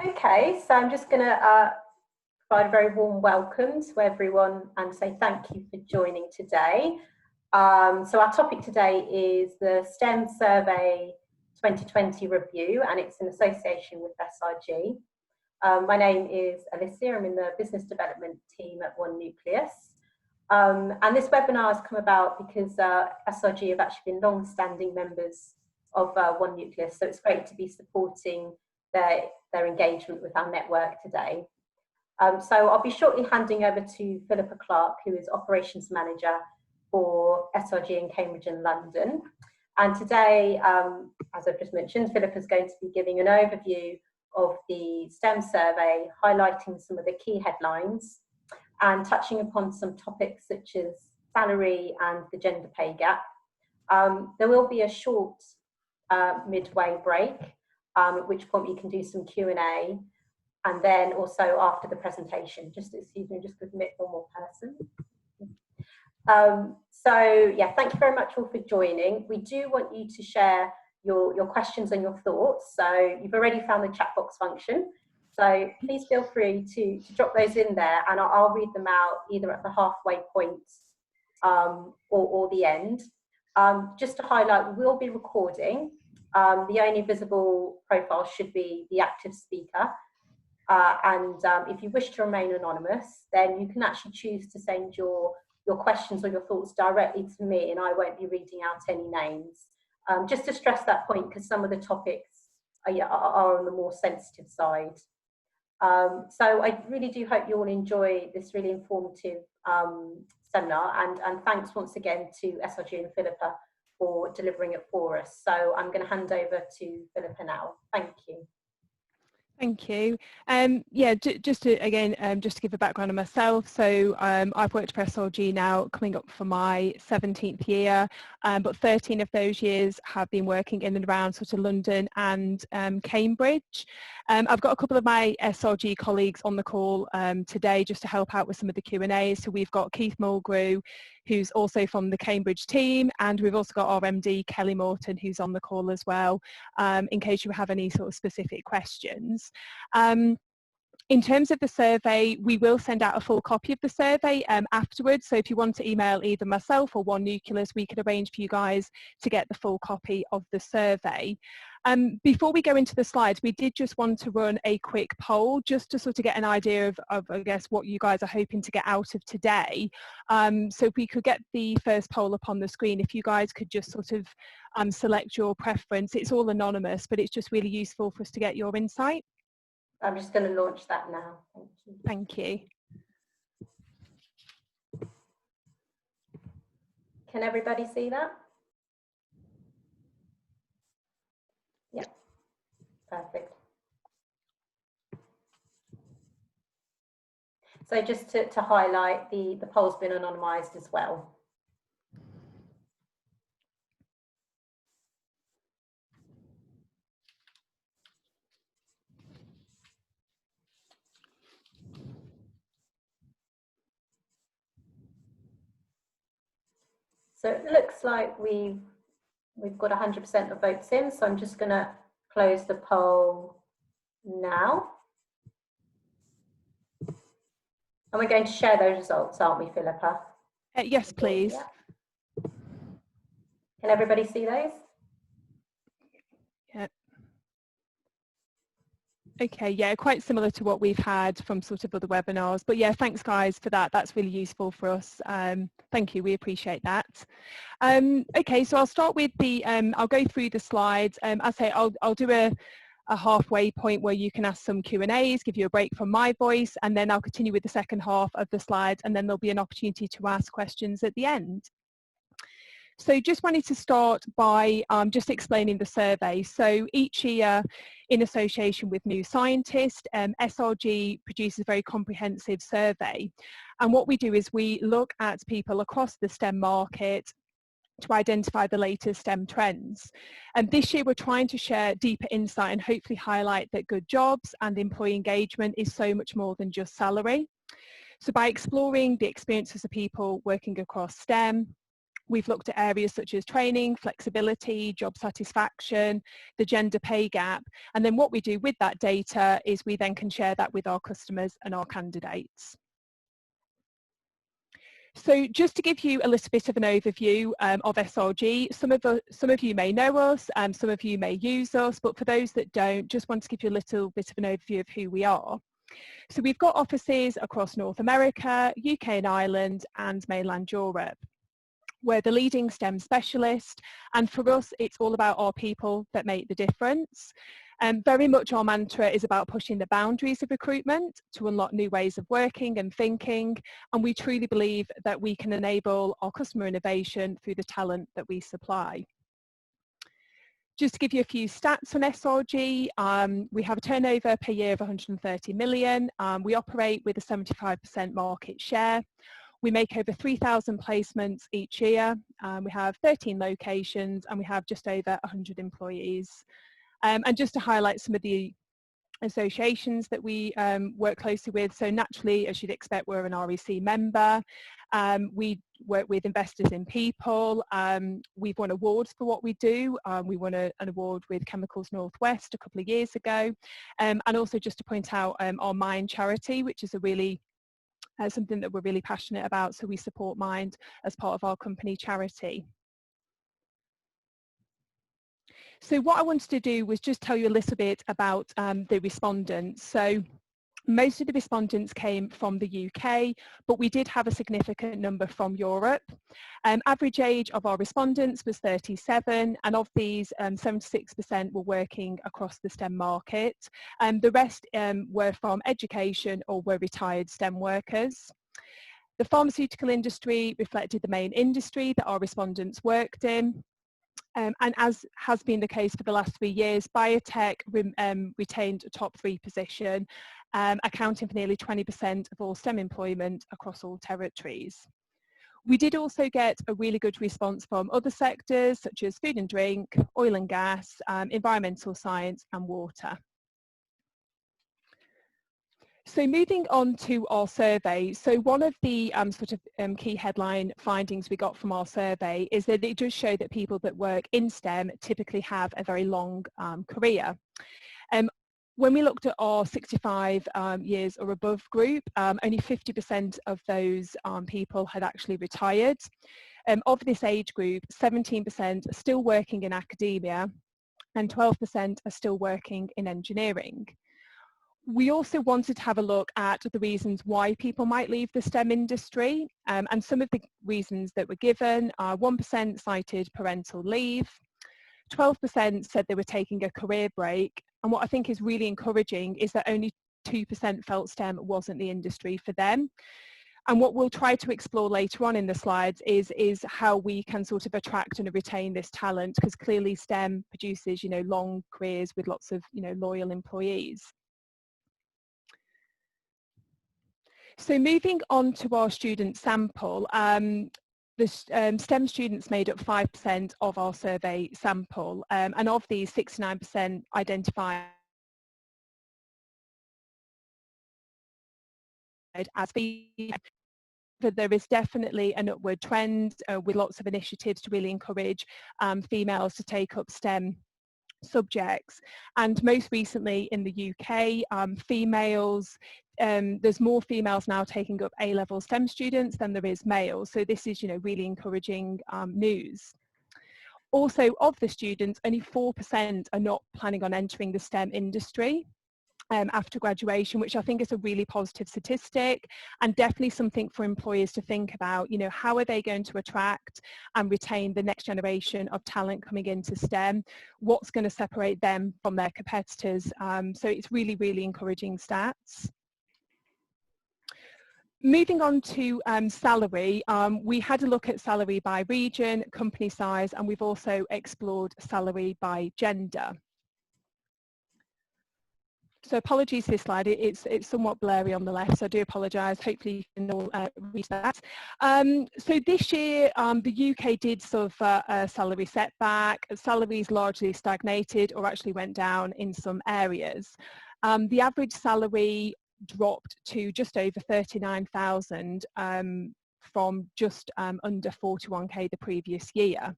Okay, so I'm just going to provide a very warm welcome to everyone and say thank you for joining today. So our topic today is the STEM Survey 2020 review, and it's in association with SRG. My name is Alicia. I'm in the business development team at One Nucleus. And this webinar has come about because SRG have actually been long-standing members of One Nucleus, so it's great to be supporting their engagement with our network today. So I'll be shortly handing over to Philippa Clark, who is Operations Manager for SRG in Cambridge and London. And today, as I've just mentioned, Philippa is going to be giving an overview of the STEM survey, highlighting some of the key headlines and touching upon some topics such as salary and the gender pay gap. There will be a short midway break, at which point we can do some Q&A, and then also after the presentation, just admit one more person. So yeah, thank you very much all for joining. We do want you to share your questions and your thoughts. So you've already found the chat box function. So please feel free to drop those in there, and I'll read them out either at the halfway point or the end. Just to highlight, we will be recording. The only visible profile should be the active speaker. And if you wish to remain anonymous, then you can actually choose to send your questions or your thoughts directly to me, and I won't be reading out any names. Just to stress that point, because some of the topics are on the more sensitive side. So I really do hope you all enjoy this really informative seminar, and thanks once again to SRG and Philippa for delivering it for us. So I'm going to hand over to Philippa now. Thank you. Thank you. Yeah, just to give a background on myself. So I've worked for SRG now coming up for my 17th year, but 13 of those years have been working in and around sort of London and Cambridge. I've got a couple of my SRG colleagues on the call today just to help out with some of the Q&A. So we've got Keith Mulgrew, who's also from the Cambridge team, and we've also got our MD, Kelly Morton, who's on the call as well, in case you have any sort of specific questions. In terms of the survey, we will send out a full copy of the survey afterwards. So if you want to email either myself or One Nucleus, we could arrange for you guys to get the full copy of the survey. Before we go into the slides, we did just want to run a quick poll just to sort of get an idea of I guess, what you guys are hoping to get out of today. So if we could get the first poll up on the screen, if you guys could just sort of select your preference. It's all anonymous, but it's just really useful for us to get your insight. I'm just going to launch that now. Thank you. Thank you. Can everybody see that? Yeah, perfect. So just to highlight, the poll's been anonymised as well. So it looks like we've got 100% of votes in, so I'm just going to close the poll now. And we're going to share those results, aren't we, Philippa? Yes, please. Yeah. Can everybody see those? Yeah. Okay, yeah, quite similar to what we've had from sort of other webinars. But yeah, thanks guys for that. That's really useful for us. Thank you, we appreciate that. Okay, so I'll start with the, I'll go through the slides. I say I'll do a halfway point where you can ask some Q&As, give you a break from my voice, and then I'll continue with the second half of the slides, and then there'll be an opportunity to ask questions at the end. So just wanted to start by just explaining the survey. So each year, in association with New Scientist, SRG produces a very comprehensive survey. And what we do is we look at people across the STEM market to identify the latest STEM trends. And this year we're trying to share deeper insight and hopefully highlight that good jobs and employee engagement is so much more than just salary. So by exploring the experiences of people working across STEM, We've looked at areas such as training, flexibility, job satisfaction, the gender pay gap. And then what we do with that data is we then can share that with our customers and our candidates. So just to give you a little bit of an overview of SRG, some of you may know us, some of you may use us, but for those that don't, just want to give you a little bit of an overview of who we are. So we've got offices across North America, UK and Ireland, and mainland Europe. We're the leading STEM specialist, and for us it's all about our people that make the difference. Very much our mantra is about pushing the boundaries of recruitment to unlock new ways of working and thinking, and we truly believe that we can enable our customer innovation through the talent that we supply. Just to give you a few stats on SRG, we have a turnover per year of 130 million. We operate with a 75% market share. We make over 3,000 placements each year. We have 13 locations and we have just over 100 employees. And just to highlight some of the associations that we work closely with, so naturally, as you'd expect, we're an REC member. We work with Investors in People. We've won awards for what we do. We won an award with Chemicals Northwest a couple of years ago. And also just to point out our Mind charity, which is a really something that we're really passionate about, so we support Mind as part of our company charity. So what I wanted to do was just tell you a little bit about the respondents. So most of the respondents came from the UK, but we did have a significant number from Europe. Average age of our respondents was 37, and of these, 76% were working across the STEM market. The rest were from education or were retired STEM workers. The pharmaceutical industry reflected the main industry that our respondents worked in. And as has been the case for the last 3 years, biotech retained a top 3 position, accounting for nearly 20% of all STEM employment across all territories. We did also get a really good response from other sectors such as food and drink, oil and gas, environmental science and water. So moving on to our survey, so one of the key headline findings we got from our survey is that it does show that people that work in STEM typically have a very long career. When we looked at our 65 years or above group, only 50% of those people had actually retired. Of this age group, 17% are still working in academia and 12% are still working in engineering. We also wanted to have a look at the reasons why people might leave the STEM industry, and some of the reasons that were given are 1% cited parental leave, 12% said they were taking a career break, and what I think is really encouraging is that only 2% felt STEM wasn't the industry for them. And what we'll try to explore later on in the slides is how we can sort of attract and retain this talent, because clearly STEM produces, long careers with lots of, loyal employees. So moving on to our student sample, the STEM students made up 5% of our survey sample, and of these 69% identified as female. But there is definitely an upward trend with lots of initiatives to really encourage females to take up STEM subjects, and most recently in the UK, there's more females now taking up A-level STEM students than there is males, so this is really encouraging news. Also, of the students, only 4% are not planning on entering the STEM industry after graduation, which I think is a really positive statistic, and definitely something for employers to think about. How are they going to attract and retain the next generation of talent coming into STEM? What's going to separate them from their competitors? So it's really, really encouraging stats. Moving on to salary, we had a look at salary by region, company size, and we've also explored salary by gender. So apologies for this slide, it's somewhat blurry on the left, so I do apologise. Hopefully you can all read that. So this year the UK did suffer a salary setback. Salaries largely stagnated or actually went down in some areas. The average salary dropped to just over 39,000 from just under 41k the previous year.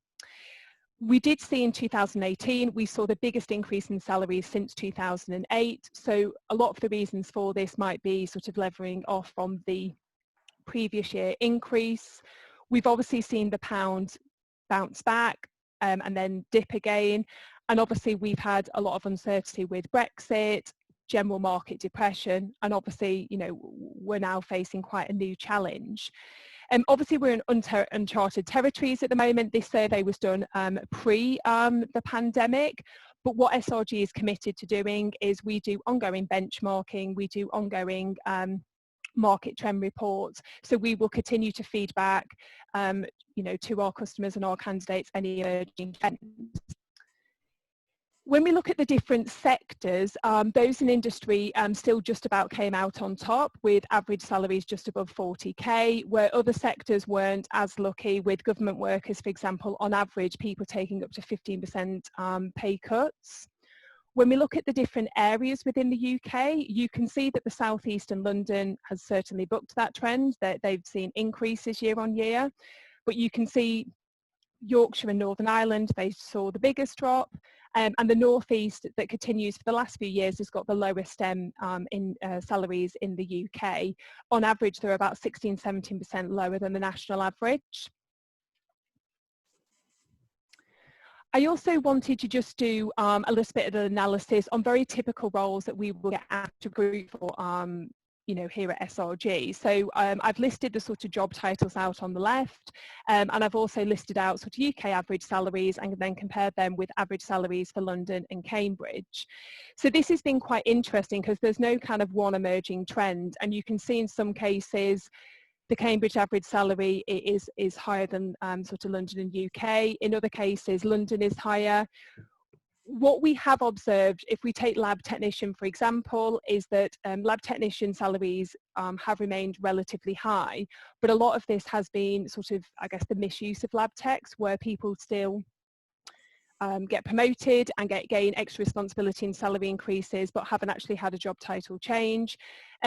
We did see in 2018, we saw the biggest increase in salaries since 2008. So a lot of the reasons for this might be sort of levering off from the previous year increase. We've obviously seen the pound bounce back and then dip again. And obviously we've had a lot of uncertainty with Brexit, general market depression, and obviously, you know, we're now facing quite a new challenge. Obviously we're in uncharted territories at the moment. This survey was done pre the pandemic, but what SRG is committed to doing is we do ongoing benchmarking, we do ongoing market trend reports, so we will continue to feed back you know, to our customers and our candidates any emerging trends. When we look at the different sectors, those in industry still just about came out on top with average salaries just above 40k, where other sectors weren't as lucky, with government workers, for example, on average, people taking up to 15% pay cuts. When we look at the different areas within the UK, you can see that the South East and London has certainly bucked that trend, that they've seen increases year on year, but you can see Yorkshire and Northern Ireland, they saw the biggest drop, and the North East, that continues for the last few years, has got the lowest in salaries in the UK. On average, they're about 16-17% lower than the national average. I also wanted to just do a little bit of an analysis on very typical roles that we will get asked to group for, you know, here at SRG. So I've listed the sort of job titles out on the left, and I've also listed out sort of UK average salaries and then compared them with average salaries for London and Cambridge. So this has been quite interesting because there's no kind of one emerging trend, and you can see in some cases the Cambridge average salary is higher than sort of London and UK. In other cases, London is higher. What we have observed, if we take lab technician, for example, is that lab technician salaries have remained relatively high, but a lot of this has been sort of, I guess, the misuse of lab techs, where people still get promoted and gain extra responsibility and salary increases, but haven't actually had a job title change.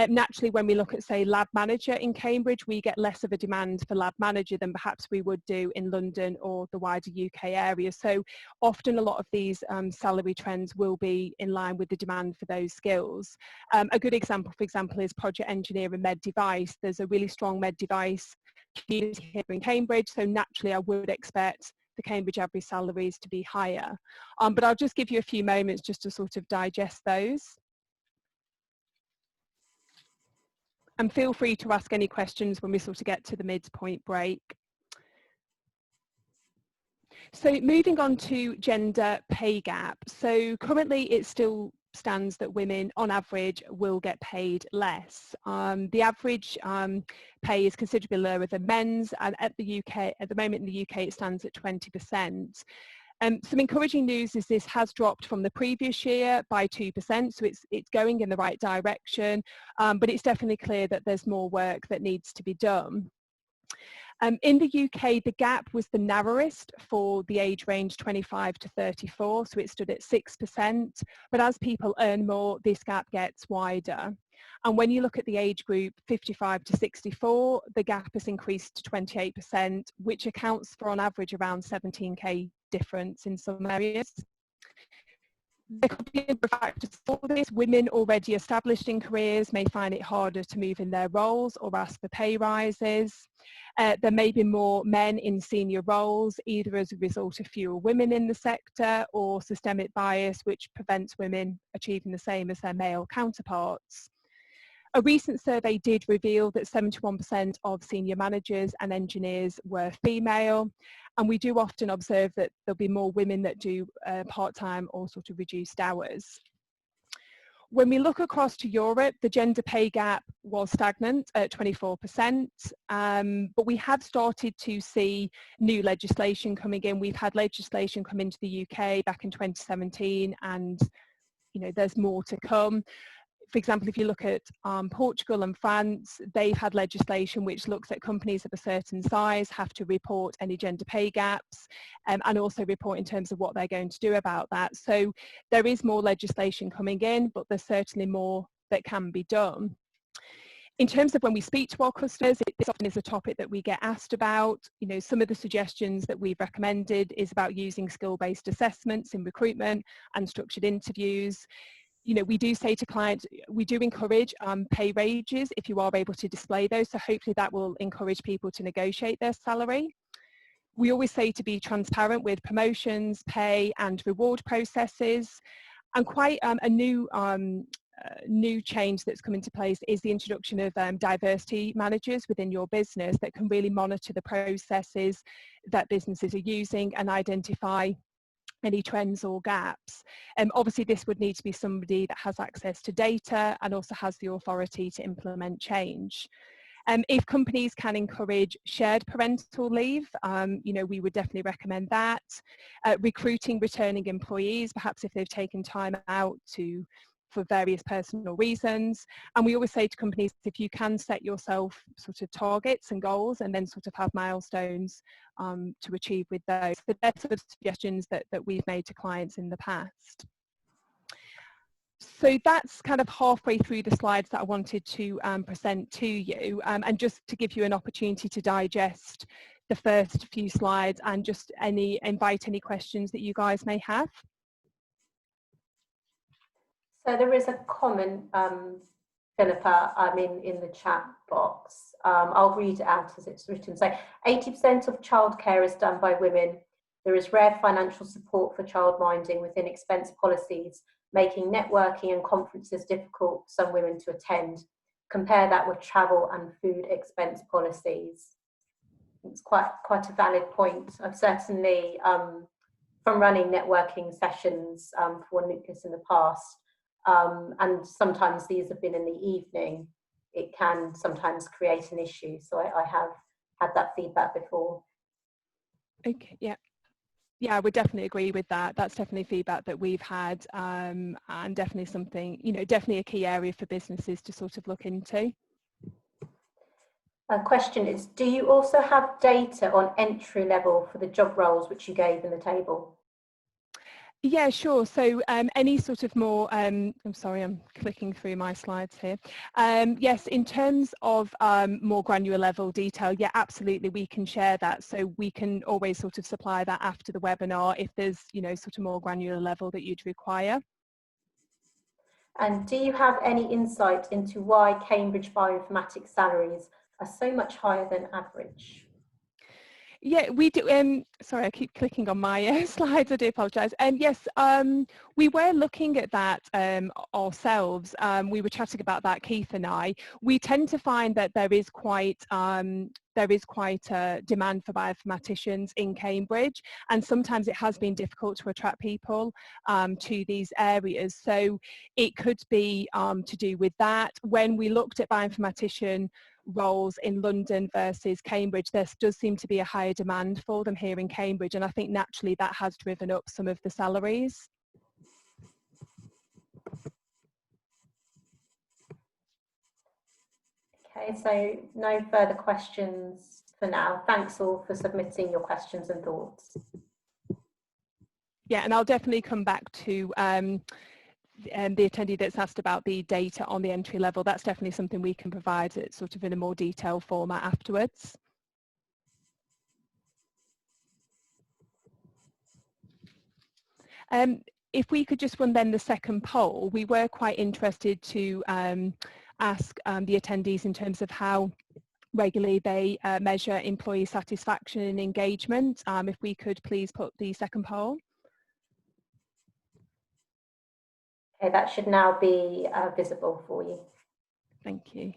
Naturally, when we look at, say, lab manager in Cambridge, we get less of a demand for lab manager than perhaps we would do in London or the wider UK area. So often a lot of these salary trends will be in line with the demand for those skills. A good example, for example, is project engineer and med device. There's a really strong med device community here in Cambridge, so naturally I would expect the Cambridge average salaries to be higher. But I'll just give you a few moments just to sort of digest those. And feel free to ask any questions when we sort of get to the midpoint break. So moving on to gender pay gap. So currently it still stands that women on average will get paid less. The average pay is considerably lower than men's, and at the moment in the UK it stands at 20%. Some encouraging news is this has dropped from the previous year by 2%, so it's going in the right direction, but it's definitely clear that there's more work that needs to be done. In the UK, the gap was the narrowest for the age range 25 to 34, so it stood at 6%, but as people earn more, this gap gets wider. And when you look at the age group 55 to 64, the gap has increased to 28%, which accounts for on average around 17k difference in some areas. There could be a number of factors for this. Women already established in careers may find it harder to move in their roles or ask for pay rises. There may be more men in senior roles, either as a result of fewer women in the sector or systemic bias, which prevents women achieving the same as their male counterparts. A recent survey did reveal that 71% of senior managers and engineers were female, and we do often observe that there'll be more women that do part-time or sort of reduced hours. When we look across to Europe, the gender pay gap was stagnant at 24%, but we have started to see new legislation coming in. We've had legislation come into the UK back in 2017, and you know, there's more to come. For example, if you look at Portugal and France, they've had legislation which looks at companies of a certain size have to report any gender pay gaps and also report in terms of what they're going to do about that. So there is more legislation coming in, but there's certainly more that can be done. In terms of when we speak to our customers, this often is a topic that we get asked about. You know, some of the suggestions that we've recommended is about using skill-based assessments in recruitment and structured interviews. You know, we do say to clients, we do encourage pay ranges if you are able to display those. So hopefully that will encourage people to negotiate their salary. We always say to be transparent with promotions, pay and reward processes. And quite a new change that's come into place is the introduction of diversity managers within your business that can really monitor the processes that businesses are using and identify any trends or gaps. Obviously this would need to be somebody that has access to data and also has the authority to implement change. If companies can encourage shared parental leave, you know, we would definitely recommend that. Recruiting returning employees, perhaps if they've taken time out for various personal reasons. And we always say to companies, if you can set yourself sort of targets and goals and then sort of have milestones to achieve with those. So they're sort of suggestions that we've made to clients in the past. So that's kind of halfway through the slides that I wanted to present to you, and just to give you an opportunity to digest the first few slides and just invite any questions that you guys may have. So there is a comment, Philippa, in the chat box. I'll read it out as it's written. So 80% of childcare is done by women. There is rare financial support for childminding within expense policies, making networking and conferences difficult for some women to attend. Compare that with travel and food expense policies. It's quite a valid point. I've certainly, from running networking sessions for Nucleus in the past, and sometimes these have been in the evening, it can sometimes create an issue. So I have had that feedback before. Okay, yeah. Yeah, I would definitely agree with that. That's definitely feedback that we've had, and definitely something, you know, definitely a key area for businesses to sort of look into. A question is, do you also have data on entry level for the job roles which you gave in the table? Yeah, sure. So any sort of more, I'm sorry, I'm clicking through my slides here. Yes, in terms of more granular level detail, yeah, absolutely, we can share that. So we can always sort of supply that after the webinar if there's, you know, sort of more granular level that you'd require. And do you have any insight into why Cambridge bioinformatics salaries are so much higher than average? Yeah, we do. Sorry, I keep clicking on my slides. I do apologise. Yes, we were looking at that ourselves. We were chatting about that, Keith and I. We tend to find that there is quite a demand for bioinformaticians in Cambridge, and sometimes it has been difficult to attract people to these areas. So it could be to do with that. When we looked at bioinformatician roles in London versus Cambridge, there does seem to be a higher demand for them here in Cambridge, and I think naturally that has driven up some of the salaries. Okay, so no further questions for now. Thanks all for submitting your questions and thoughts. Yeah, and I'll definitely come back to the attendee that's asked about the data on the entry level. That's definitely something we can provide it sort of in a more detailed format afterwards. If we could just run then the second poll, we were quite interested to ask the attendees in terms of how regularly they measure employee satisfaction and engagement. If we could please put the second poll. Okay, that should now be visible for you. Thank you.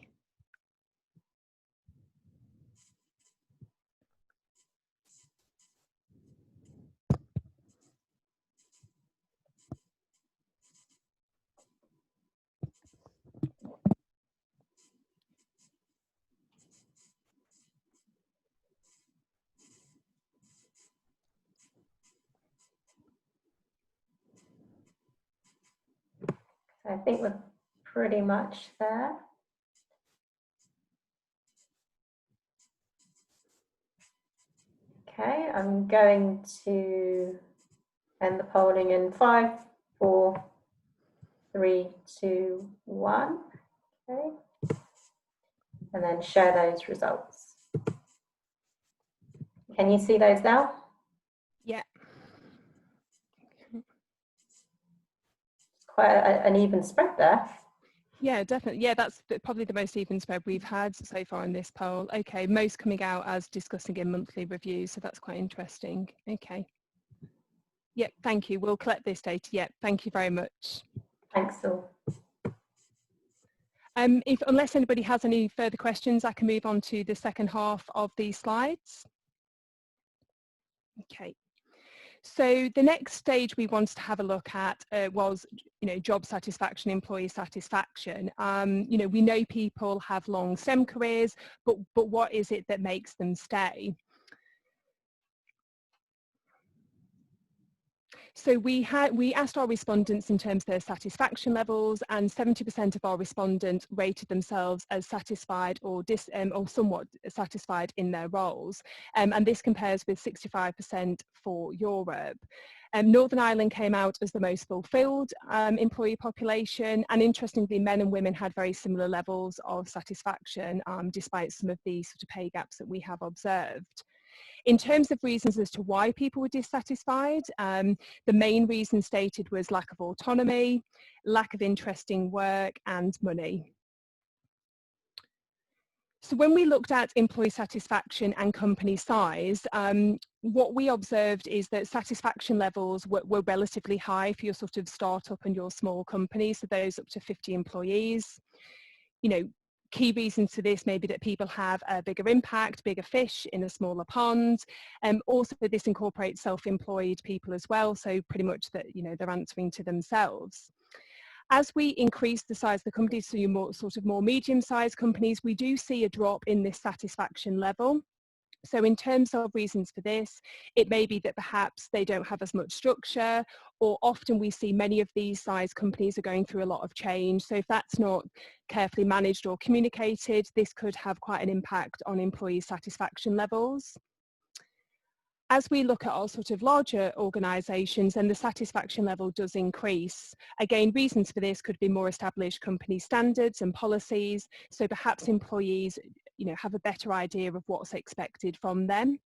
I think we're pretty much there. Okay, I'm going to end the polling in 5, 4, 3, 2, 1. Okay. and then share those results. Can you see those now? Yeah. Quite an even spread there. Yeah, definitely. Yeah, that's probably the most even spread we've had so far in this poll. Okay, most coming out as discussing in monthly reviews, so that's quite interesting. Okay. Yep, thank you. We'll collect this data. Yep, thank you very much. Thanks all. Unless anybody has any further questions, I can move on to the second half of these slides. Okay. So the next stage we wanted to have a look at was, job satisfaction, employee satisfaction. We know people have long STEM careers, but what is it that makes them stay? So we asked our respondents in terms of their satisfaction levels, and 70% of our respondents rated themselves as satisfied or somewhat satisfied in their roles. And this compares with 65% for Europe. Northern Ireland came out as the most fulfilled employee population, and interestingly, men and women had very similar levels of satisfaction, despite some of the sort of pay gaps that we have observed. In terms of reasons as to why people were dissatisfied, the main reason stated was lack of autonomy, lack of interesting work, and money. So when we looked at employee satisfaction and company size, what we observed is that satisfaction levels were relatively high for your sort of startup and your small companies, so those up to 50 employees. Key reasons for this may be that people have a bigger impact, bigger fish in a smaller pond. Also, this incorporates self-employed people as well, so pretty much that they're answering to themselves. As we increase the size of the companies, so your more medium-sized companies, we do see a drop in this satisfaction level. So in terms of reasons for this, it may be that perhaps they don't have as much structure, or often we see many of these size companies are going through a lot of change. So if that's not carefully managed or communicated, this could have quite an impact on employee satisfaction levels. As we look at our sort of larger organisations, then the satisfaction level does increase. Again, reasons for this could be more established company standards and policies, so perhaps employees have a better idea of what's expected from them.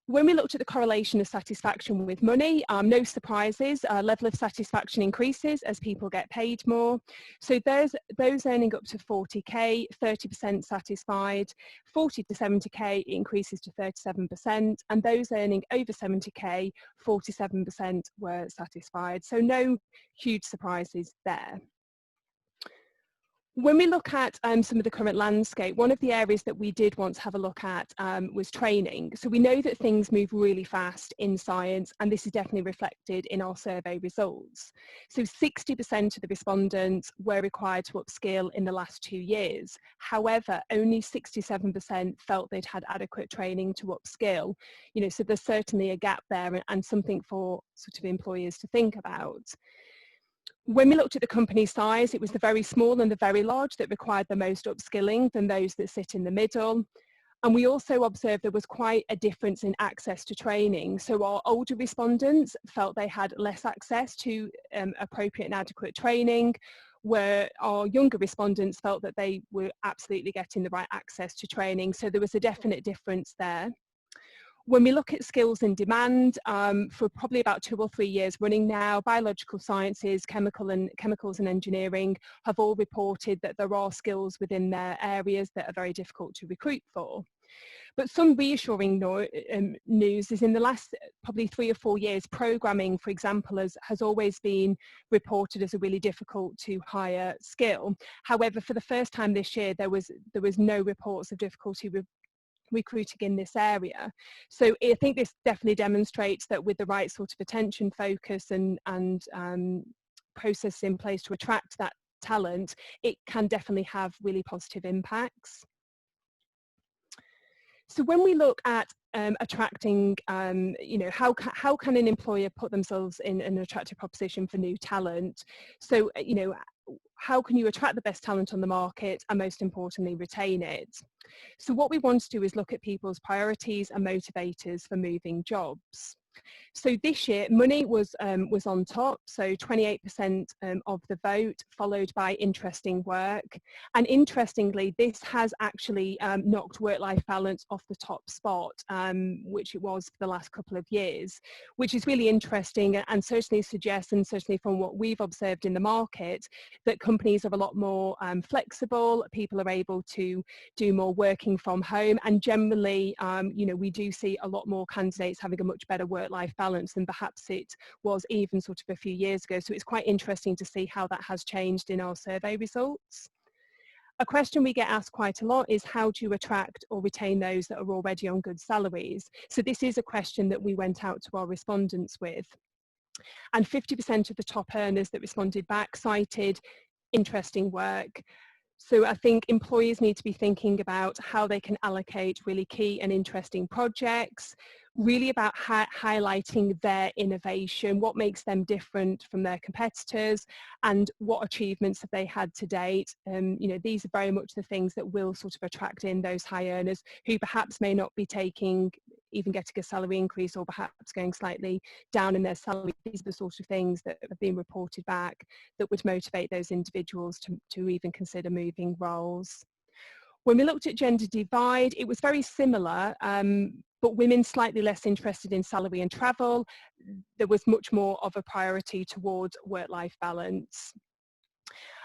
When we looked at the correlation of satisfaction with money, no surprises, level of satisfaction increases as people get paid more. So those earning up to 40k, 30% satisfied, 40 to 70k increases to 37%, and those earning over 70k, 47% were satisfied. So no huge surprises there. When we look at some of the current landscape, one of the areas that we did want to have a look at was training. So we know that things move really fast in science, and this is definitely reflected in our survey results. So 60% of the respondents were required to upskill in the last 2 years. However, only 67% felt they'd had adequate training to upskill. So there's certainly a gap there, and something for sort of employers to think about. When we looked at the company size, it was the very small and the very large that required the most upskilling than those that sit in the middle. And we also observed there was quite a difference in access to training. So our older respondents felt they had less access to appropriate and adequate training, where our younger respondents felt that they were absolutely getting the right access to training. So there was a definite difference there. When we look at skills in demand, for probably about 2 or 3 years running now, biological sciences, chemicals and engineering have all reported that there are skills within their areas that are very difficult to recruit for. But some reassuring news is in the last probably 3 or 4 years, programming, for example, has always been reported as a really difficult to hire skill. However, for the first time this year, there was no reports of difficulty recruiting in this area. So I think this definitely demonstrates that with the right sort of attention, focus and process in place to attract that talent, it can definitely have really positive impacts. So when we look at attracting, how can an employer put themselves in an attractive proposition for new talent? So, how can you attract the best talent on the market and most importantly retain it? So what we want to do is look at people's priorities and motivators for moving jobs. So this year, money was on top, so 28% of the vote, followed by interesting work. And interestingly, this has actually knocked work-life balance off the top spot, which it was for the last couple of years, which is really interesting and certainly suggests, and certainly from what we've observed in the market, that companies are a lot more flexible, people are able to do more working from home, and generally, we do see a lot more candidates having a much better work-life balance than perhaps it was even sort of a few years ago. So it's quite interesting to see how that has changed in our survey results. A question we get asked quite a lot is, how do you attract or retain those that are already on good salaries? So this is a question that we went out to our respondents with. And 50% of the top earners that responded back cited interesting work. So I think employers need to be thinking about how they can allocate really key and interesting projects, really about highlighting their innovation, what makes them different from their competitors, and what achievements have they had to date. These are very much the things that will sort of attract in those high earners who perhaps may not be even getting a salary increase, or perhaps going slightly down in their salary. These are the sort of things that have been reported back that would motivate those individuals to even consider moving roles. When we looked at gender divide, it was very similar, but women slightly less interested in salary and travel. There was much more of a priority towards work-life balance.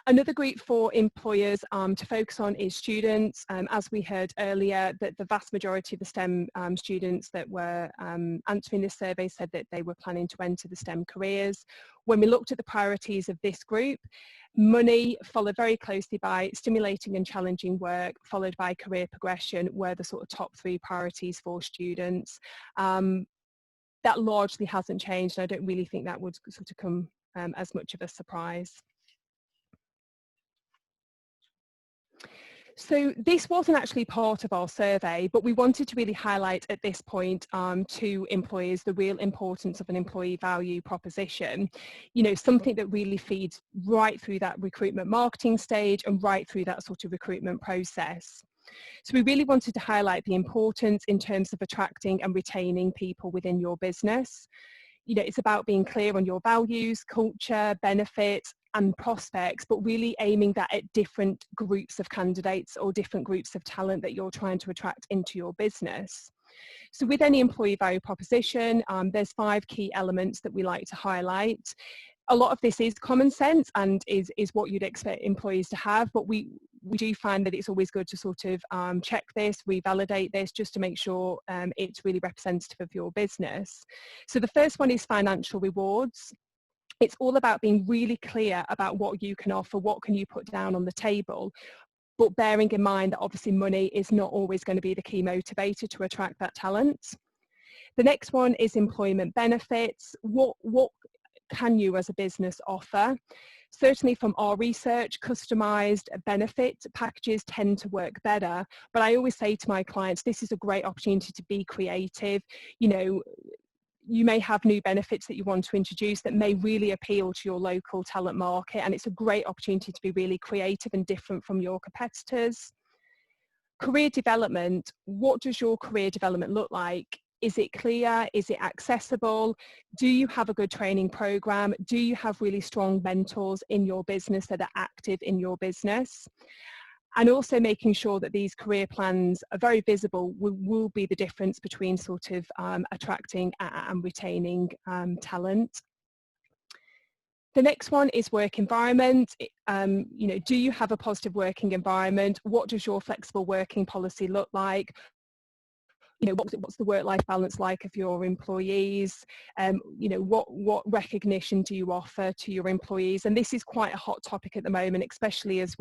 Another group for employers to focus on is students. As we heard earlier, that the vast majority of the STEM students that were answering this survey said that they were planning to enter the STEM careers. When we looked at the priorities of this group, money followed very closely by stimulating and challenging work, followed by career progression, were the sort of top 3 priorities for students. That largely hasn't changed, and I don't really think that would sort of come as much of a surprise. So this wasn't actually part of our survey, but we wanted to really highlight at this point to employers the real importance of an employee value proposition. Something that really feeds right through that recruitment marketing stage and right through that sort of recruitment process. So we really wanted to highlight the importance in terms of attracting and retaining people within your business. It's about being clear on your values, culture, benefits, and prospects, but really aiming that at different groups of candidates or different groups of talent that you're trying to attract into your business. So with any employee value proposition, there's 5 key elements that we like to highlight. A lot of this is common sense and is what you'd expect employees to have, but we do find that it's always good to sort of check this, revalidate this, just to make sure it's really representative of your business. So the first one is financial rewards. It's all about being really clear about what you can offer, what can you put down on the table, but bearing in mind that obviously money is not always going to be the key motivator to attract that talent. The next one is employment benefits. What can you as a business offer? Certainly from our research, customised benefit packages tend to work better, but I always say to my clients, this is a great opportunity to be creative. You may have new benefits that you want to introduce that may really appeal to your local talent market, and it's a great opportunity to be really creative and different from your competitors. Career development. What does your career development look like? Is it clear? Is it accessible? Do you have a good training program? Do you have really strong mentors in your business that are active in your business? And also making sure that these career plans are very visible will be the difference between sort of attracting and retaining talent. The next one is work environment. Do you have a positive working environment? What does your flexible working policy look like? What's the work-life balance like of your employees? What recognition do you offer to your employees? And this is quite a hot topic at the moment, especially as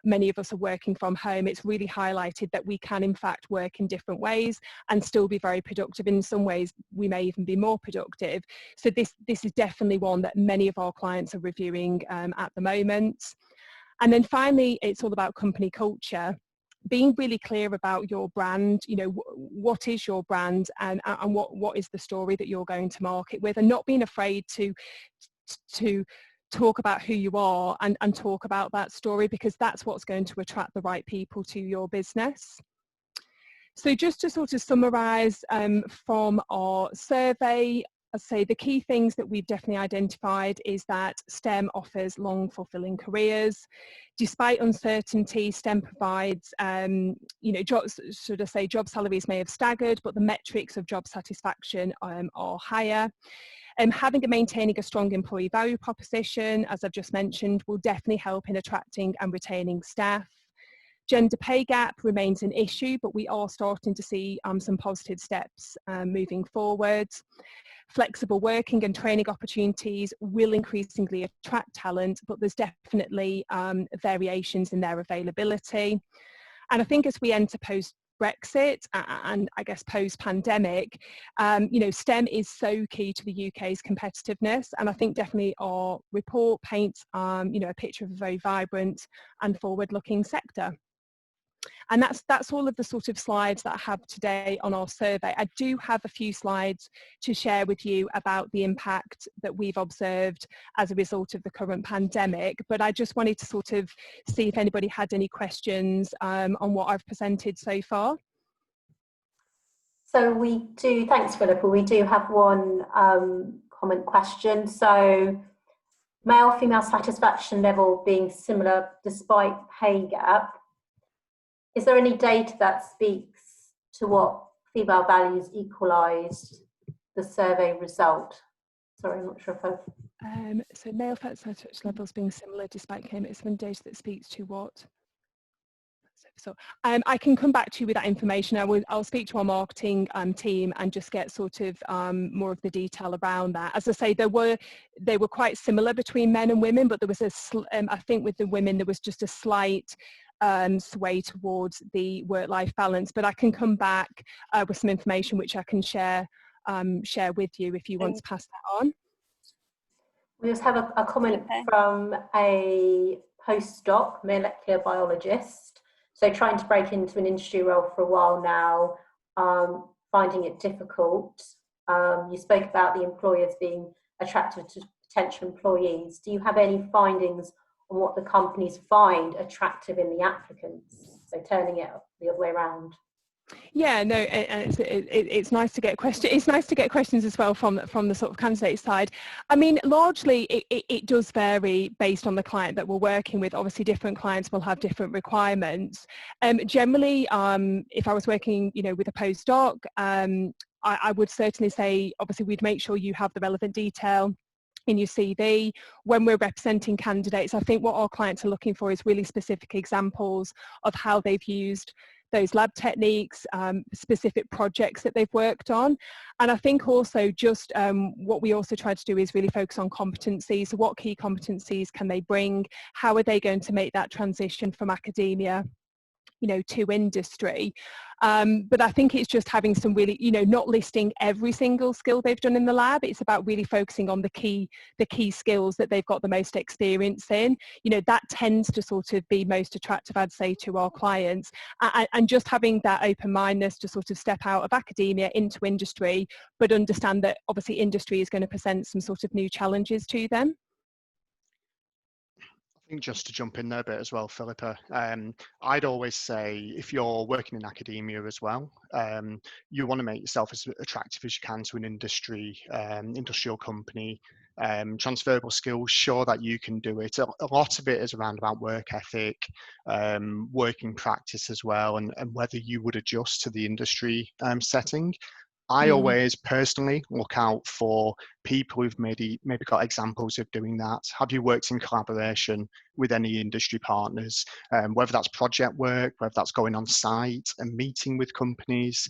many of us are working from home. It's really highlighted that we can in fact work in different ways and still be very productive. In some ways, we may even be more productive. So this is definitely one that many of our clients are reviewing at the moment. And then finally, it's all about company culture. Being really clear about your brand, what is your brand and what is the story that you're going to market with, and not being afraid to talk about who you are and talk about that story, because that's what's going to attract the right people to your business. So just to sort of summarise from our survey, I'd say the key things that we've definitely identified is that STEM offers long, fulfilling careers. Despite uncertainty, STEM provides, jobs, should I say, job salaries may have staggered, but the metrics of job satisfaction are higher. Having and maintaining a strong employee value proposition, as I've just mentioned, will definitely help in attracting and retaining staff. Gender pay gap remains an issue, but we are starting to see some positive steps moving forward. Flexible working and training opportunities will increasingly attract talent, but there's definitely variations in their availability. And I think as we enter post-Brexit and I guess post-pandemic, STEM is so key to the UK's competitiveness. And I think definitely our report paints, a picture of a very vibrant and forward-looking sector. And that's all of the sort of slides that I have today on our survey. I do have a few slides to share with you about the impact that we've observed as a result of the current pandemic, but I just wanted to sort of see if anybody had any questions on what I've presented so far. So we do, thanks Philippa, we do have one comment question. So male-female satisfaction level being similar despite pay gap. Is there any data that speaks to what female values equalised the survey result? Sorry, I'm not sure if I've... So male satisfaction levels being similar despite pay gap, is there any data that speaks to what? So I can come back to you with that information. I'll speak to our marketing team and just get sort of more of the detail around that. As I say, they were quite similar between men and women, but there was I think with the women there was just a slight sway towards the work-life balance. But I can come back with some information which I can share with you if you want to pass that on. We also have a comment from a postdoc molecular biologist. So trying to break into an industry role for a while now, finding it difficult. You spoke about the employers being attractive to potential employees. Do you have any findings on what the companies find attractive in the applicants? So turning it the other way around. Yeah, no, it's nice to get questions. It's nice to get questions as well from the sort of candidate side. I mean, largely it does vary based on the client that we're working with. Obviously, different clients will have different requirements. Generally, if I was working, with a postdoc, I would certainly say, obviously, we'd make sure you have the relevant detail in your CV. When we're representing candidates, I think what our clients are looking for is really specific examples of how they've used those lab techniques, specific projects that they've worked on. And I think also just what we also try to do is really focus on competencies. So what key competencies can they bring? How are they going to make that transition from academia to industry? But I think it's just having some really, not listing every single skill they've done in the lab. It's about really focusing on the key skills that they've got the most experience in. That tends to sort of be most attractive, I'd say, to our clients. And just having that open-mindedness to sort of step out of academia into industry, but understand that obviously industry is going to present some sort of new challenges to them. I think just to jump in there a bit as well, Philippa, I'd always say if you're working in academia as well, you want to make yourself as attractive as you can to an industry, industrial company, transferable skills, sure that you can do it. A lot of it is around about work ethic, working practice as well, and whether you would adjust to the industry setting. I always personally look out for people who've maybe got examples of doing that. Have you worked in collaboration with any industry partners, whether that's project work, whether that's going on site and meeting with companies,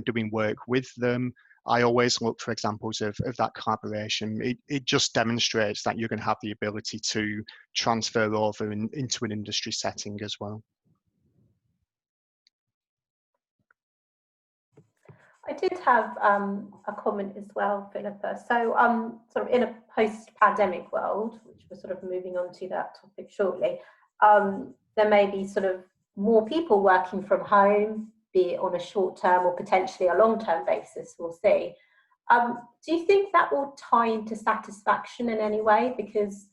doing work with them. I always look for examples of that collaboration. It just demonstrates that you're going to have the ability to transfer over into an industry setting as well. I did have a comment as well, Philippa. So sort of in a post-pandemic world, which we're sort of moving on to that topic shortly, there may be sort of more people working from home, be it on a short-term or potentially a long-term basis, we'll see. Do you think that will tie into satisfaction in any way? Because,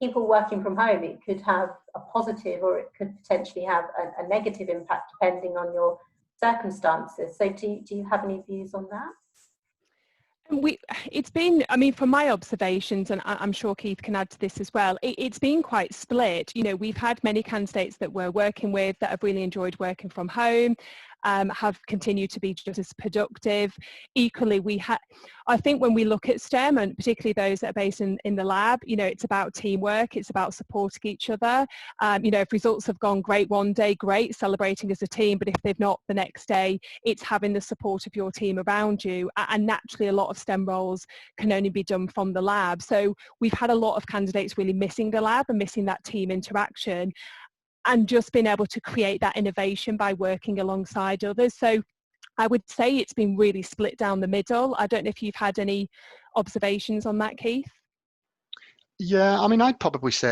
people working from home, it could have a positive or it could potentially have a negative impact depending on your circumstances. So do you have any views on that? It's been, I mean, from my observations, and I'm sure Keith can add to this as well, it's been quite split. You know, we've had many candidates that we're working with that have really enjoyed working from home, have continued to be just as productive. Equally, I think when we look at STEM, and particularly those that are based in the lab, you know, it's about teamwork, it's about supporting each other. You know, if results have gone great one day, great, celebrating as a team, but if they've not the next day, it's having the support of your team around you. And naturally, a lot of STEM roles can only be done from the lab. So we've had a lot of candidates really missing the lab and missing that team interaction, and just being able to create that innovation by working alongside others. So I would say it's been really split down the middle. I don't know if you've had any observations on that, Keith? Yeah, I mean, I'd probably say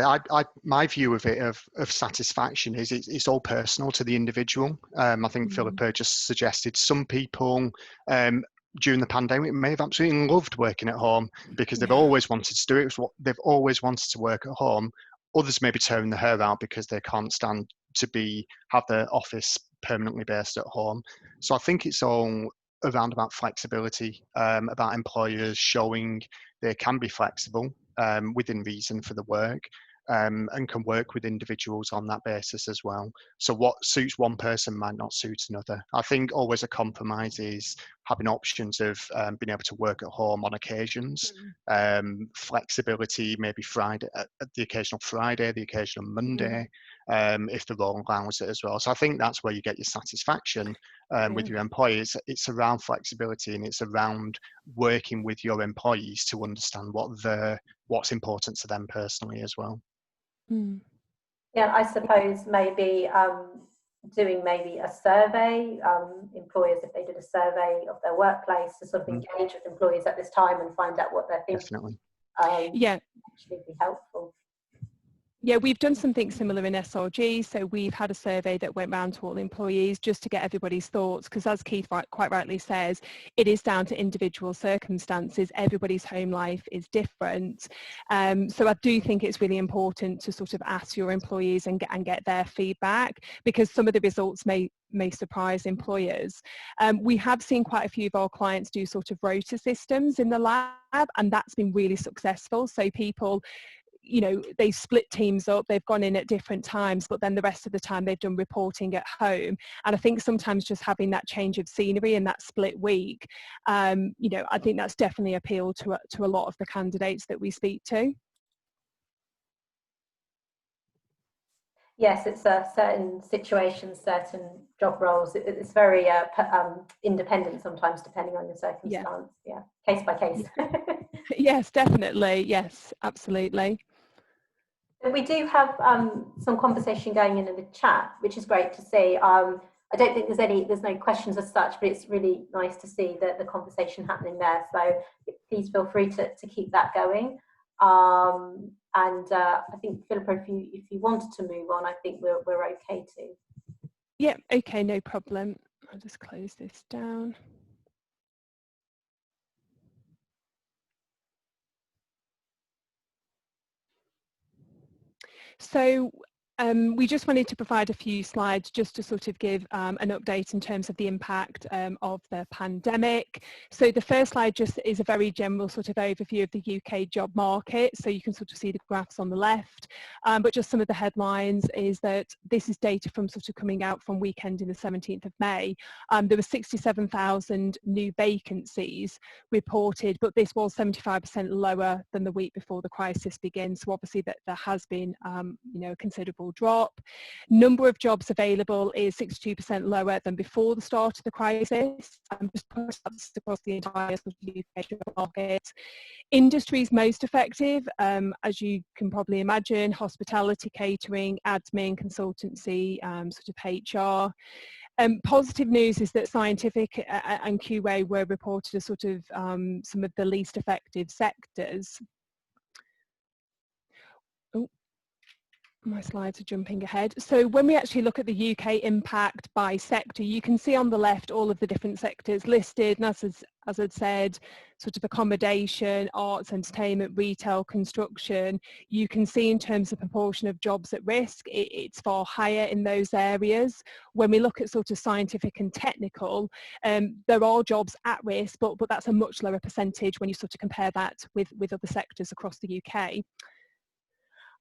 my view of it of satisfaction is it's all personal to the individual. I think Philippa just suggested some people during the pandemic may have absolutely loved working at home because they've always wanted to do it. It's what they've always wanted to work at home. Others may be tearing their hair out because they can't stand to have their office permanently based at home. So I think it's all around about flexibility, about employers showing they can be flexible within reason for the work, and can work with individuals on that basis as well. So what suits one person might not suit another. I think always a compromise is having options of being able to work at home on occasions, flexibility, maybe Friday, the occasional Friday, the occasional Monday, if the role allows it as well. So I think that's where you get your satisfaction with your employees. It's around flexibility, and it's around working with your employees to understand what's important to them personally as well. Yeah, I suppose maybe doing maybe a survey, employers, if they did a survey of their workplace, to sort of engage with employees at this time and find out what they're thinking. Definitely. Actually be helpful. Yeah, we've done something similar in SRG. So we've had a survey that went round to all employees just to get everybody's thoughts, because as Keith quite rightly says, it is down to individual circumstances. Everybody's home life is different. So I do think it's really important to sort of ask your employees and get their feedback, because some of the results may surprise employers. We have seen quite a few of our clients do sort of rota systems in the lab, and that's been really successful. So people, you know, they split teams up, they've gone in at different times, but then the rest of the time they've done reporting at home. And I think sometimes just having that change of scenery and that split week, you know, I think that's definitely appealed to a lot of the candidates that we speak to. Yes, it's certain situations, certain job roles. It's very independent sometimes, depending on your circumstance. Yeah, case by case. Yes, definitely. Yes, absolutely. We do have some conversation going in the chat, which is great to see. I don't think there's no questions as such, but it's really nice to see the conversation happening there. So please feel free to keep that going. And I think, Philippa, if you wanted to move on, I think we're okay to. Yeah, okay, no problem. I'll just close this down. So we just wanted to provide a few slides just to sort of give an update in terms of the impact of the pandemic. So the first slide just is a very general sort of overview of the UK job market. So you can sort of see the graphs on the left, but just some of the headlines is that this is data from sort of coming out from weekend in the 17th of May. There were 67,000 new vacancies reported, but this was 75% lower than the week before the crisis began. So obviously that there has been you know, a considerable drop. Number of jobs available is 62% lower than before the start of the crisis. Just across the entire UK job market. Industries most effective, as you can probably imagine, hospitality, catering, admin, consultancy, sort of HR. Positive news is that scientific and QA were reported as sort of some of the least effective sectors. My slides are jumping ahead. So when we actually look at the UK impact by sector, you can see on the left all of the different sectors listed, and as I'd said, sort of accommodation, arts, entertainment, retail, construction. You can see in terms of proportion of jobs at risk, it's far higher in those areas. When we look at sort of scientific and technical, there are jobs at risk, but that's a much lower percentage when you sort of compare that with other sectors across the UK.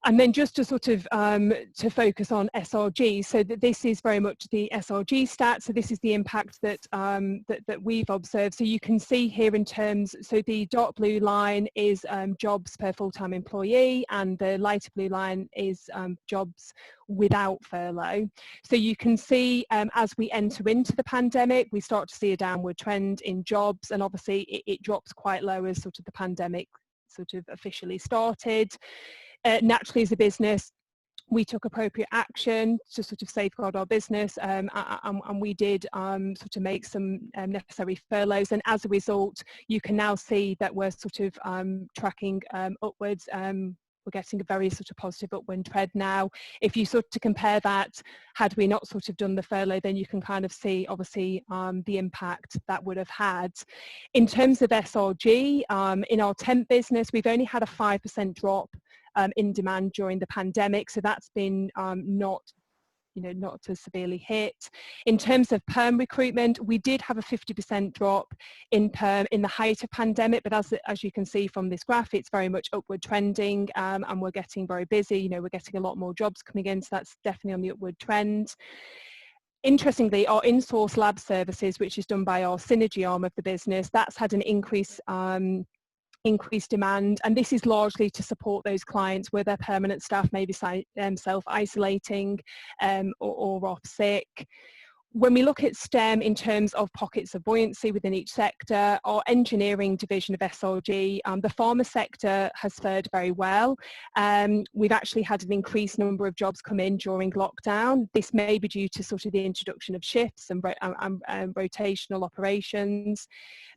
And then just to sort of to focus on SRG, so that this is very much the SRG stat. So this is the impact that that we've observed. So you can see here in terms, so the dark blue line is jobs per full-time employee, and the lighter blue line is jobs without furlough. So you can see as we enter into the pandemic, we start to see a downward trend in jobs, and obviously it drops quite low as sort of the pandemic sort of officially started. Naturally, as a business, we took appropriate action to sort of safeguard our business, and we did sort of make some necessary furloughs, and as a result you can now see that we're sort of tracking upwards. We're getting a very sort of positive upward trend now. If you sort of compare that, had we not sort of done the furlough, then you can kind of see obviously the impact that would have had. In terms of SRG, in our temp business, we've only had a 5% drop in demand during the pandemic, so that's been not as severely hit. In terms of perm recruitment, we did have a 50% drop in perm in the height of pandemic, but as you can see from this graph, it's very much upward trending, and we're getting very busy. We're getting a lot more jobs coming in, so that's definitely on the upward trend. Interestingly, our in-source lab services, which is done by our Synergy arm of the business, that's had an increased demand, and this is largely to support those clients where their permanent staff may be self-isolating or off sick. When we look at STEM in terms of pockets of buoyancy within each sector, our engineering division of SRG, the pharma sector has fared very well. We've actually had an increased number of jobs come in during lockdown. This may be due to sort of the introduction of shifts and rotational operations.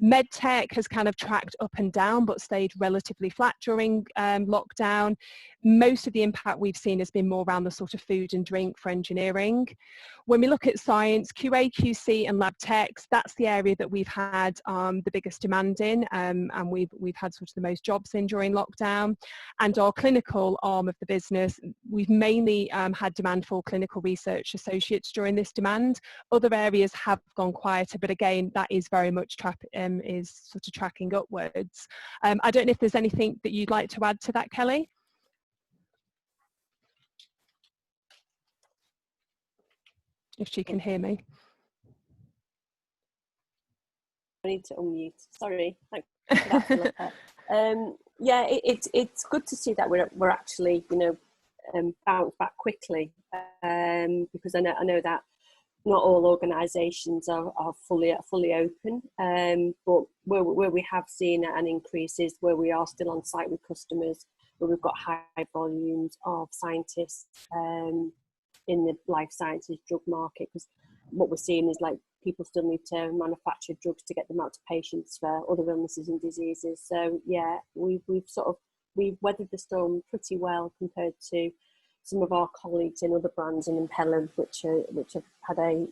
MedTech has kind of tracked up and down but stayed relatively flat during lockdown. Most of the impact we've seen has been more around the sort of food and drink for engineering. When we look at science, QA, QC and lab techs, that's the area that we've had the biggest demand in, and we've had sort of the most jobs in during lockdown. And our clinical arm of the business, we've mainly had demand for clinical research associates during this demand. Other areas have gone quieter, but again, that is very much is sort of tracking upwards. I don't know if there's anything that you'd like to add to that, Kelly? If she can hear me. I need to unmute. Sorry. Thanks for that, Philippa. Yeah, it's good to see that we're actually bounce back quickly, because I know that not all organisations are fully open, but where we have seen an increase is where we are still on site with customers, where we've got high volumes of scientists in the life sciences drug market, because what we're seeing is like people still need to manufacture drugs to get them out to patients for other illnesses and diseases. So yeah, we've weathered the storm pretty well compared to some of our colleagues in other brands in Impellium, which have had a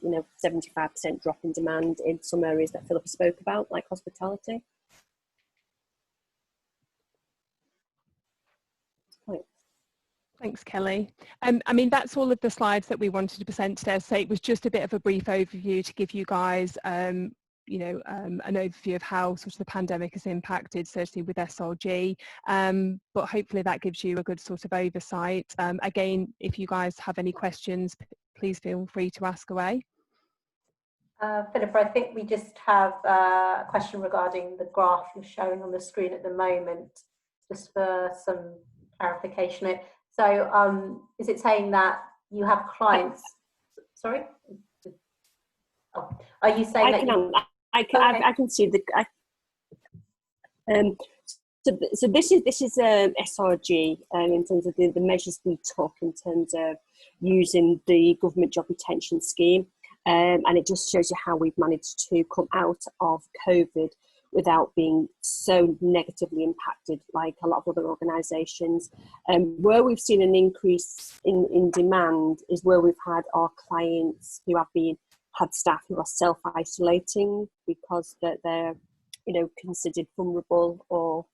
75% drop in demand in some areas that Philippa spoke about, like hospitality. Thanks, Kelly. I mean, that's all of the slides that we wanted to present today. So it was just a bit of a brief overview to give you guys, an overview of how sort of the pandemic has impacted, certainly with SRG. But hopefully that gives you a good sort of oversight. Again, if you guys have any questions, please feel free to ask away. Philippa, I think we just have a question regarding the graph you're showing on the screen at the moment, just for some clarification. So is it saying that you have clients? Sorry? Oh, are you saying I can see the. So this is SRG in terms of the measures we took in terms of using the government job retention scheme, and it just shows you how we've managed to come out of COVID without being so negatively impacted like a lot of other organisations. Where we've seen an increase in demand is where we've had our clients who have had staff who are self-isolating because they're considered vulnerable, or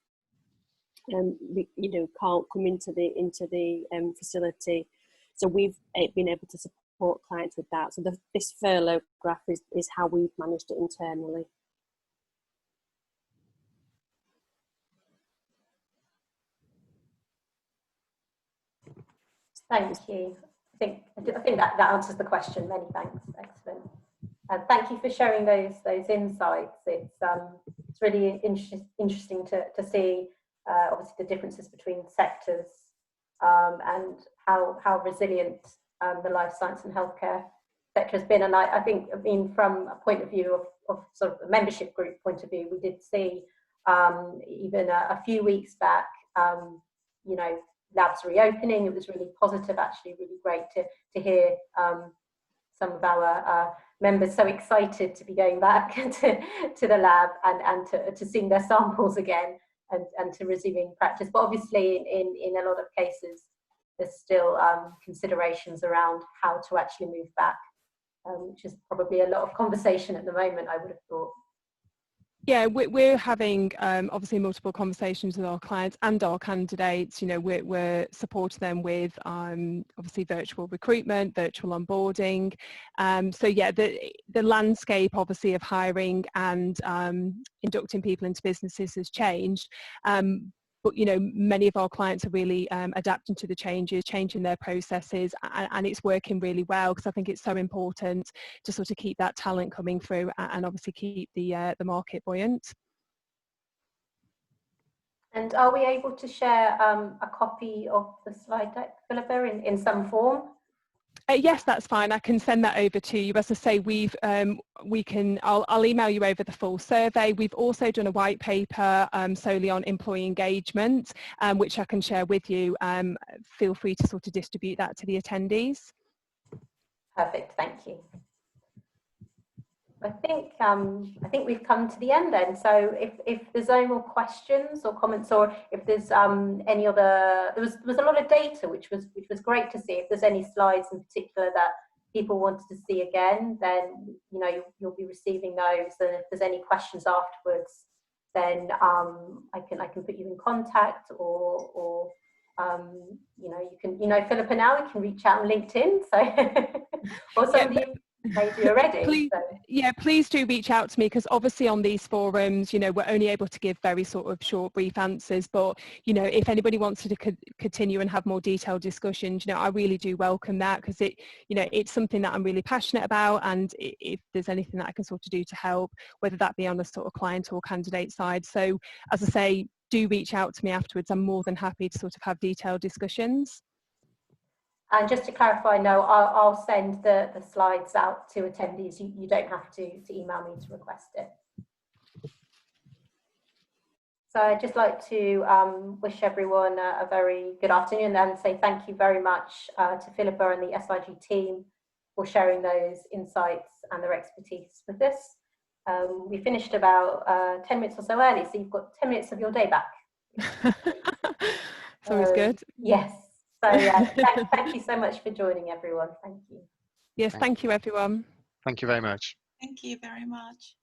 can't come into the facility. So we've been able to support clients with that. So this furlough graph is how we've managed it internally. Thank you. I think that answers the question. Many thanks. Excellent. Thank you for sharing those insights. It's really interesting to see obviously the differences between sectors and how resilient the life science and healthcare sector has been. And I think, from a point of view of sort of a membership group point of view, we did see even a few weeks back, labs reopening. It was really positive, actually, really great to hear some of our members so excited to be going back to the lab and to seeing their samples again and to resuming practice. But obviously in a lot of cases there's still considerations around how to actually move back, which is probably a lot of conversation at the moment, I would have thought. Yeah, we're having obviously multiple conversations with our clients and our candidates. We're supporting them with obviously virtual recruitment, virtual onboarding. So yeah, the landscape obviously of hiring and inducting people into businesses has changed. But many of our clients are really adapting to the changes, changing their processes, and it's working really well, because I think it's so important to sort of keep that talent coming through and obviously keep the market buoyant. And are we able to share a copy of the slide deck, Philippa, in some form? Yes, that's fine. I can send that over to you. As I say, I'll email you over the full survey. We've also done a white paper solely on employee engagement, which I can share with you. Feel free to sort of distribute that to the attendees. Perfect, thank you. I think we've come to the end then. So if there's no more questions or comments, or if there's any other, there was a lot of data which was great to see. If there's any slides in particular that people wanted to see again, then you'll be receiving those. And if there's any questions afterwards, then I can put you in contact, or you can Philippa now we can reach out on LinkedIn. So or some of you maybe already. Please do reach out to me, because obviously on these forums, we're only able to give very sort of short, brief answers. But if anybody wants to continue and have more detailed discussions, I really do welcome that, because it's something that I'm really passionate about. And if there's anything that I can sort of do to help, whether that be on a sort of client or candidate side. So as I say, do reach out to me afterwards. I'm more than happy to sort of have detailed discussions. And just to clarify, no, I'll send the slides out to attendees. You don't have to email me to request it. So I'd just like to wish everyone a very good afternoon and say thank you very much to Philippa and the SIG team for sharing those insights and their expertise with us. We finished about 10 minutes or so early, so you've got 10 minutes of your day back. It's always good. Yes. So yeah, thank you so much for joining, everyone. Thank you. Yes, thank you, everyone. Thank you very much. Thank you very much.